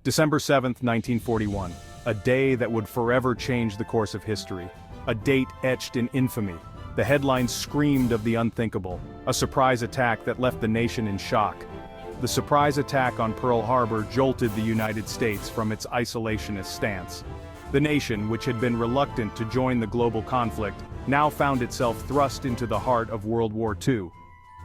December 7, 1941, a day that would forever change the course of history. A date etched in infamy. The headlines screamed of the unthinkable, a surprise attack that left the nation in shock. The surprise attack on Pearl Harbor jolted the United States from its isolationist stance. The nation, which had been reluctant to join the global conflict, now found itself thrust into the heart of World War II.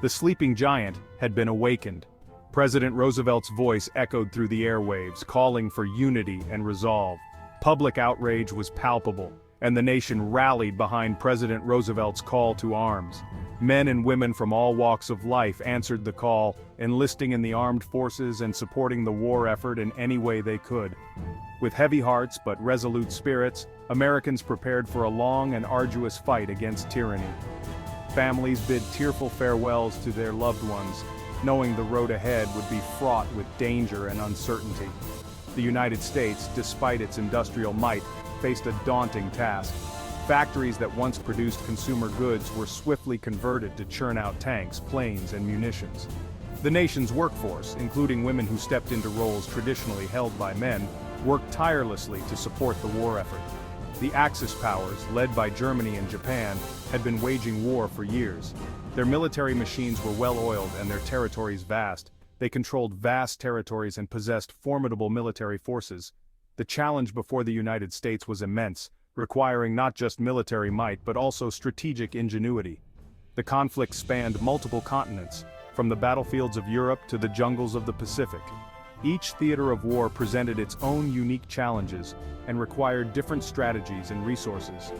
The sleeping giant had been awakened. President Roosevelt's voice echoed through the airwaves, calling for unity and resolve. Public outrage was palpable, and the nation rallied behind President Roosevelt's call to arms. Men and women from all walks of life answered the call, enlisting in the armed forces and supporting the war effort in any way they could. With heavy hearts but resolute spirits, Americans prepared for a long and arduous fight against tyranny. Families bid tearful farewells to their loved ones, knowing the road ahead would be fraught with danger and uncertainty. The United States, despite its industrial might, faced a daunting task. Factories that once produced consumer goods were swiftly converted to churn out tanks, planes, and munitions. The nation's workforce, including women who stepped into roles traditionally held by men, worked tirelessly to support the war effort. The Axis powers, led by Germany and Japan, had been waging war for years. Their military machines were well-oiled and their territories vast. They controlled vast territories and possessed formidable military forces. The challenge before the United States was immense, requiring not just military might but also strategic ingenuity. The conflict spanned multiple continents, from the battlefields of Europe to the jungles of the Pacific. Each theater of war presented its own unique challenges and required different strategies and resources.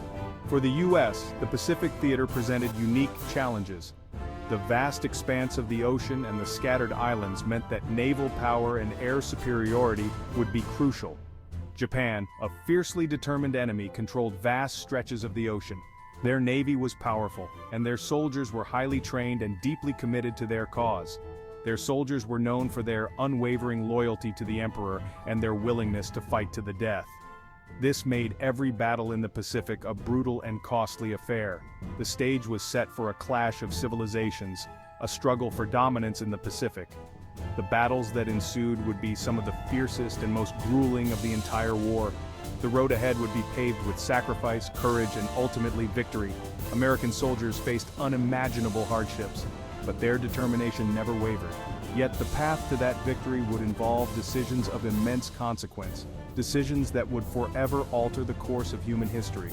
For the U.S., the Pacific theater presented unique challenges. The vast expanse of the ocean and the scattered islands meant that naval power and air superiority would be crucial. Japan, a fiercely determined enemy, controlled vast stretches of the ocean. Their navy was powerful, and their soldiers were highly trained and deeply committed to their cause. Their soldiers were known for their unwavering loyalty to the emperor and their willingness to fight to the death. This made every battle in the Pacific a brutal and costly affair. The stage was set for a clash of civilizations, a struggle for dominance in the Pacific. The battles that ensued would be some of the fiercest and most grueling of the entire war. The road ahead would be paved with sacrifice, courage, and ultimately victory. American soldiers faced unimaginable hardships, but their determination never wavered. Yet the path to that victory would involve decisions of immense consequence, decisions that would forever alter the course of human history.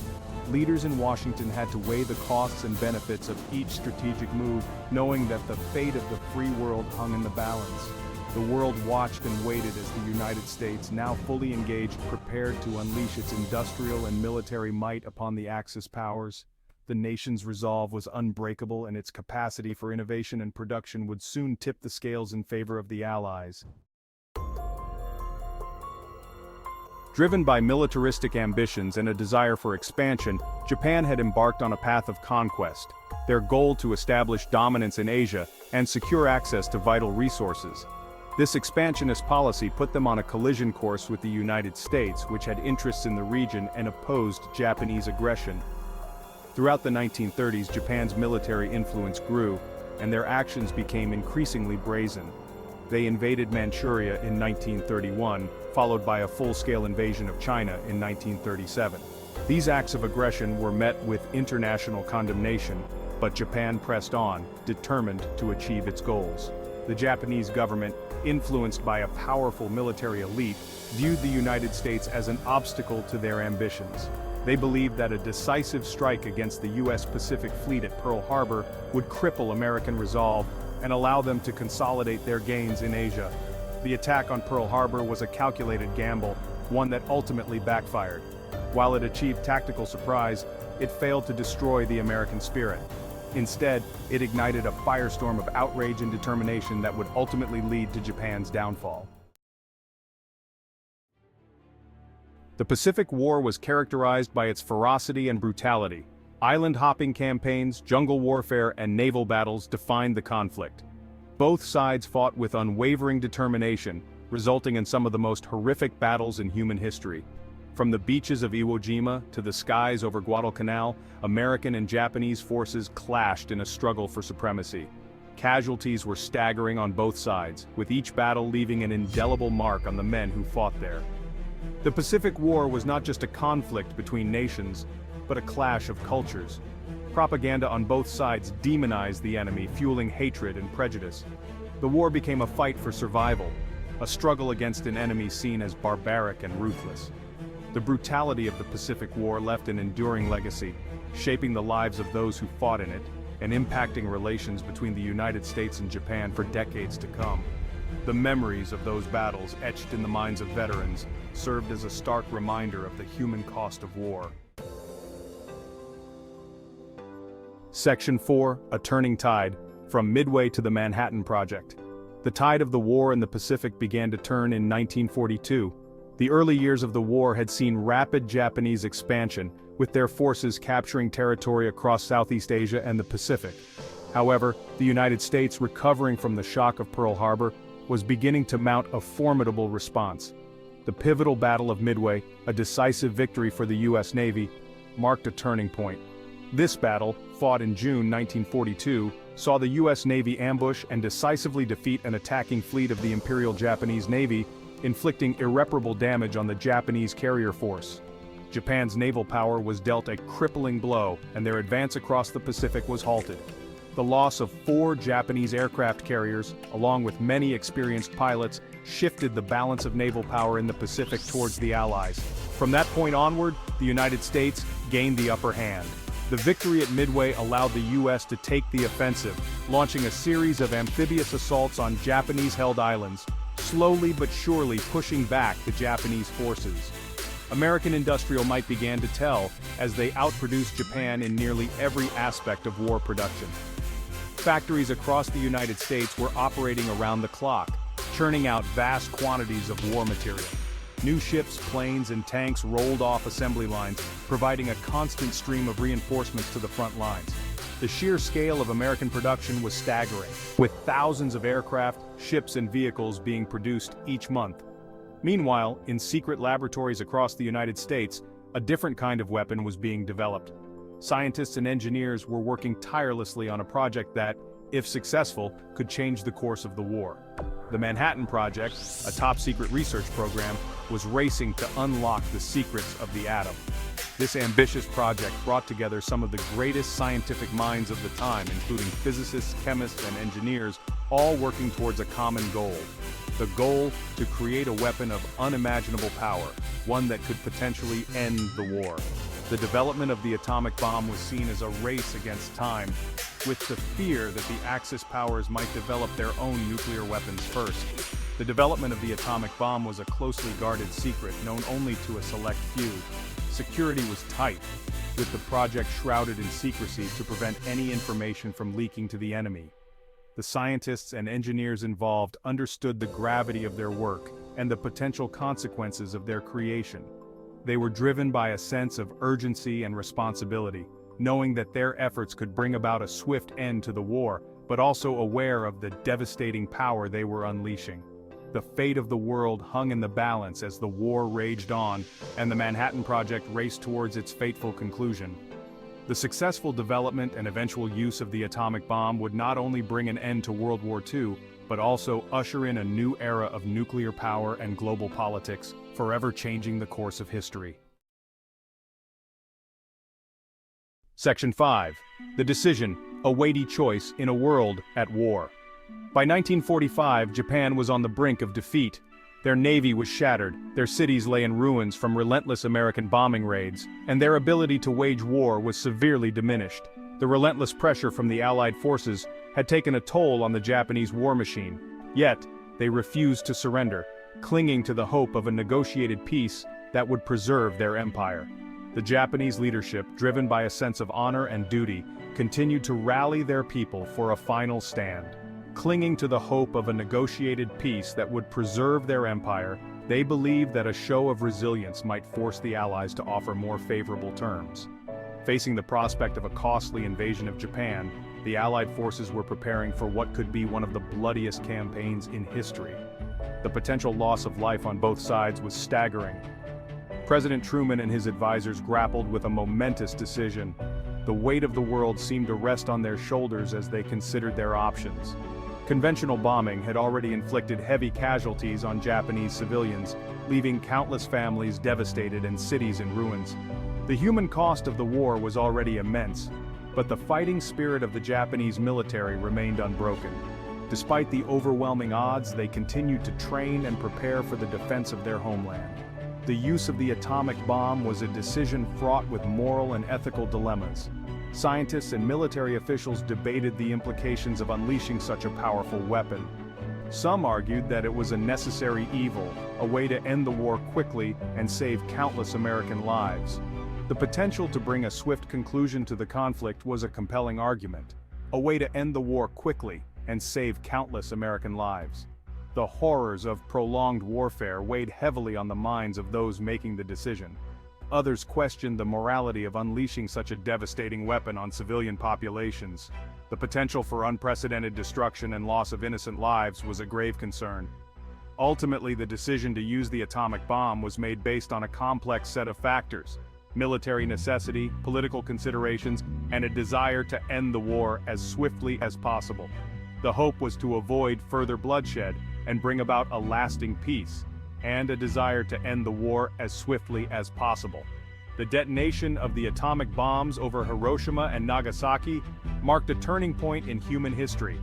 Leaders in Washington had to weigh the costs and benefits of each strategic move, knowing that the fate of the free world hung in the balance. The world watched and waited as the United States, now fully engaged, prepared to unleash its industrial and military might upon the Axis powers. The nation's resolve was unbreakable, and its capacity for innovation and production would soon tip the scales in favor of the Allies. Driven by militaristic ambitions and a desire for expansion, Japan had embarked on a path of conquest, their goal to establish dominance in Asia and secure access to vital resources. This expansionist policy put them on a collision course with the United States, which had interests in the region and opposed Japanese aggression. Throughout the 1930s, Japan's military influence grew, and their actions became increasingly brazen. They invaded Manchuria in 1931, followed by a full-scale invasion of China in 1937. These acts of aggression were met with international condemnation, but Japan pressed on, determined to achieve its goals. The Japanese government, influenced by a powerful military elite, viewed the United States as an obstacle to their ambitions. They believed that a decisive strike against the U.S. Pacific Fleet at Pearl Harbor would cripple American resolve and allow them to consolidate their gains in Asia. The attack on Pearl Harbor was a calculated gamble, one that ultimately backfired. While it achieved tactical surprise, it failed to destroy the American spirit. Instead, it ignited a firestorm of outrage and determination that would ultimately lead to Japan's downfall. The Pacific War was characterized by its ferocity and brutality. Island-hopping campaigns, jungle warfare, and naval battles defined the conflict. Both sides fought with unwavering determination, resulting in some of the most horrific battles in human history. From the beaches of Iwo Jima to the skies over Guadalcanal, American and Japanese forces clashed in a struggle for supremacy. Casualties were staggering on both sides, with each battle leaving an indelible mark on the men who fought there. The Pacific War was not just a conflict between nations, but a clash of cultures. Propaganda on both sides demonized the enemy, fueling hatred and prejudice. The war became a fight for survival, a struggle against an enemy seen as barbaric and ruthless. The brutality of the Pacific War left an enduring legacy, shaping the lives of those who fought in it, and impacting relations between the United States and Japan for decades to come. The memories of those battles, etched in the minds of veterans, served as a stark reminder of the human cost of war. Section 4, A Turning Tide, From Midway to the Manhattan Project. The tide of the war in the Pacific began to turn in 1942. The early years of the war had seen rapid Japanese expansion, with their forces capturing territory across Southeast Asia and the Pacific. However, the United States, recovering from the shock of Pearl Harbor, was beginning to mount a formidable response. The pivotal Battle of Midway, a decisive victory for the U.S. Navy, marked a turning point. This battle, fought in June 1942, saw the U.S. Navy ambush and decisively defeat an attacking fleet of the Imperial Japanese Navy, inflicting irreparable damage on the Japanese carrier force. Japan's naval power was dealt a crippling blow, and their advance across the Pacific was halted. The loss of 4 Japanese aircraft carriers, along with many experienced pilots, shifted the balance of naval power in the Pacific towards the Allies. From that point onward, the United States gained the upper hand. The victory at Midway allowed the U.S. to take the offensive, launching a series of amphibious assaults on Japanese-held islands, slowly but surely pushing back the Japanese forces. American industrial might began to tell, as they outproduced Japan in nearly every aspect of war production. Factories across the United States were operating around the clock, churning out vast quantities of war material. New ships, planes, and tanks rolled off assembly lines, providing a constant stream of reinforcements to the front lines. The sheer scale of American production was staggering, with thousands of aircraft, ships, and vehicles being produced each month. Meanwhile, in secret laboratories across the United States, a different kind of weapon was being developed. Scientists and engineers were working tirelessly on a project that, if successful, could change the course of the war. The Manhattan Project, a top-secret research program, was racing to unlock the secrets of the atom. This ambitious project brought together some of the greatest scientific minds of the time, including physicists, chemists, and engineers, all working towards a common goal. The goal to create a weapon of unimaginable power, one that could potentially end the war. The development of the atomic bomb was seen as a race against time, with the fear that the Axis powers might develop their own nuclear weapons first. The development of the atomic bomb was a closely guarded secret known only to a select few. Security was tight, with the project shrouded in secrecy to prevent any information from leaking to the enemy. The scientists and engineers involved understood the gravity of their work and the potential consequences of their creation. They were driven by a sense of urgency and responsibility, knowing that their efforts could bring about a swift end to the war, but also aware of the devastating power they were unleashing. The fate of the world hung in the balance as the war raged on, and the Manhattan Project raced towards its fateful conclusion. The successful development and eventual use of the atomic bomb would not only bring an end to World War II, but also usher in a new era of nuclear power and global politics, forever changing the course of history. Section 5. The Decision, a Weighty Choice in a World at War. By 1945, Japan was on the brink of defeat. Their navy was shattered, their cities lay in ruins from relentless American bombing raids, and their ability to wage war was severely diminished. The relentless pressure from the Allied forces had taken a toll on the Japanese war machine. Yet, they refused to surrender, clinging to the hope of a negotiated peace that would preserve their empire. The Japanese leadership, driven by a sense of honor and duty, continued to rally their people for a final stand. Clinging to the hope of a negotiated peace that would preserve their empire, they believed that a show of resilience might force the Allies to offer more favorable terms. Facing the prospect of a costly invasion of Japan, the Allied forces were preparing for what could be one of the bloodiest campaigns in history. The potential loss of life on both sides was staggering. President Truman and his advisors grappled with a momentous decision. The weight of the world seemed to rest on their shoulders as they considered their options. Conventional bombing had already inflicted heavy casualties on Japanese civilians, leaving countless families devastated and cities in ruins. The human cost of the war was already immense, but the fighting spirit of the Japanese military remained unbroken. Despite the overwhelming odds, they continued to train and prepare for the defense of their homeland. The use of the atomic bomb was a decision fraught with moral and ethical dilemmas. Scientists and military officials debated the implications of unleashing such a powerful weapon. Some argued that it was a necessary evil, a way to end the war quickly and save countless American lives. The potential to bring a swift conclusion to the conflict was a compelling argument, a way to end the war quickly and save countless American lives. The horrors of prolonged warfare weighed heavily on the minds of those making the decision. Others questioned the morality of unleashing such a devastating weapon on civilian populations. The potential for unprecedented destruction and loss of innocent lives was a grave concern. Ultimately, the decision to use the atomic bomb was made based on a complex set of factors: military necessity, political considerations, and a desire to end the war as swiftly as possible. The hope was to avoid further bloodshed and bring about a lasting peace, and a desire to end the war as swiftly as possible. The detonation of the atomic bombs over Hiroshima and Nagasaki marked a turning point in human history.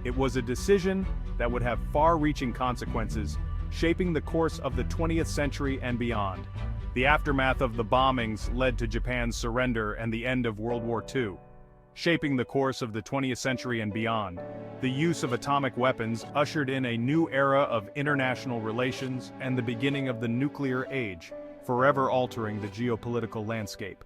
It was a decision that would have far-reaching consequences, shaping the course of the 20th century and beyond. The aftermath of the bombings led to Japan's surrender and the end of World War II. Shaping the course of the 20th century and beyond, the use of atomic weapons ushered in a new era of international relations and the beginning of the nuclear age, forever altering the geopolitical landscape.